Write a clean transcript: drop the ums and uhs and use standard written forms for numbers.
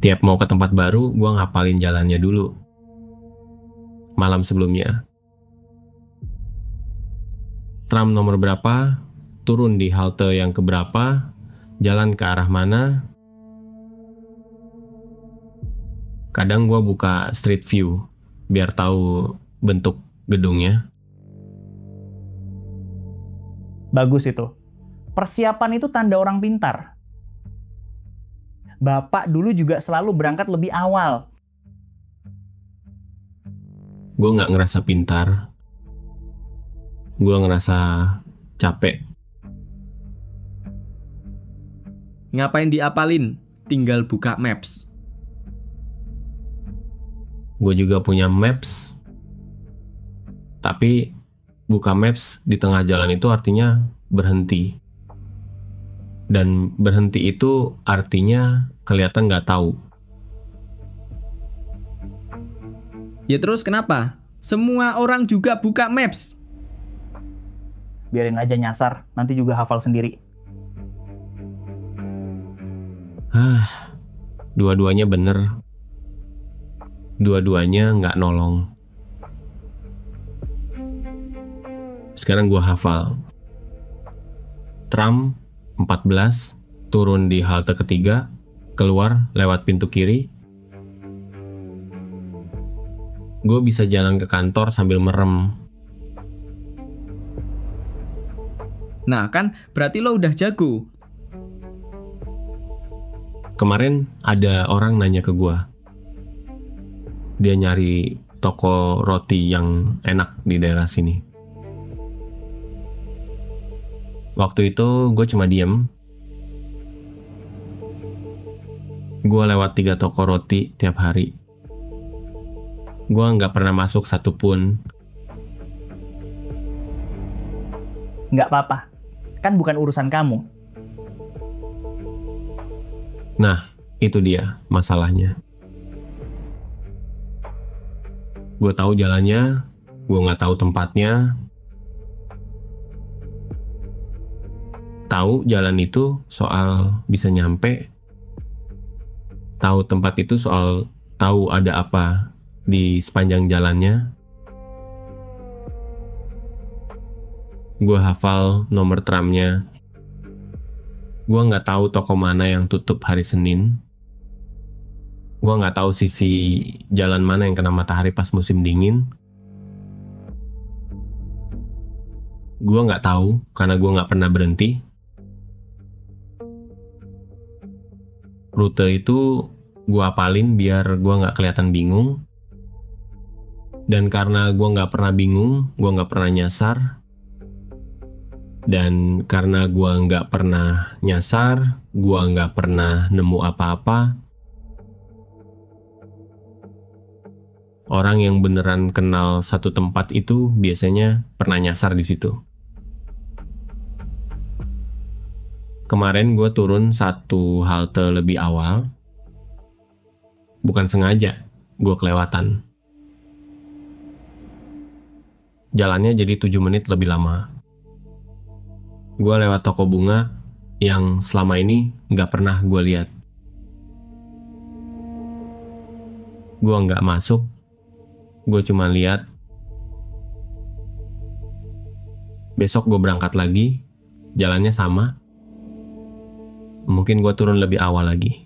Tiap mau ke tempat baru, gue ngapalin jalannya dulu. Malam sebelumnya. Tram nomor berapa, turun di halte yang keberapa, jalan ke arah mana. Kadang gue buka street view, biar tahu bentuk gedungnya. Bagus itu. Persiapan itu tanda orang pintar. Bapak dulu juga selalu berangkat lebih awal. Gue nggak ngerasa pintar. Gue ngerasa capek. Ngapain diapalin? Tinggal buka Maps. Gue juga punya Maps. Tapi buka Maps di tengah jalan itu artinya berhenti. Dan berhenti itu artinya kelihatan nggak tahu. Ya terus kenapa? Semua orang juga buka Maps. Biarin aja nyasar, nanti juga hafal sendiri. Dua-duanya bener. Dua-duanya nggak nolong. Sekarang gue hafal. Tram 14, turun di halte ketiga, keluar lewat pintu kiri. Gue bisa jalan ke kantor sambil merem. Nah kan berarti lo udah jago. Kemarin ada orang nanya ke gue. Dia nyari toko roti yang enak di daerah sini. Waktu itu gue cuma diem. Gue lewat 3 toko roti tiap hari. Gue nggak pernah masuk satupun. Nggak apa-apa. Kan bukan urusan kamu. Nah, itu dia masalahnya. Gue tahu jalannya, gue nggak tahu tempatnya. Tahu jalan itu soal bisa nyampe. Tahu tempat itu soal tahu ada apa di sepanjang jalannya. Gue hafal nomor tramnya. Gue nggak tahu toko mana yang tutup hari Senin. Gue nggak tahu sisi jalan mana yang kena matahari pas musim dingin. Gue nggak tahu karena gue nggak pernah berhenti. Rute itu gue apalin biar gue nggak kelihatan bingung. Dan karena gue nggak pernah bingung, gue nggak pernah nyasar. Dan karena gue nggak pernah nyasar, gue nggak pernah nemu apa-apa. Orang yang beneran kenal satu tempat itu biasanya pernah nyasar di situ. Kemarin gue turun 1 halte lebih awal. Bukan sengaja, gue kelewatan. Jalannya jadi 7 menit lebih lama. Gue lewat toko bunga yang selama ini nggak pernah gue lihat. Gue nggak masuk, gue cuma lihat. Besok gue berangkat lagi, jalannya sama. Mungkin gue turun lebih awal lagi.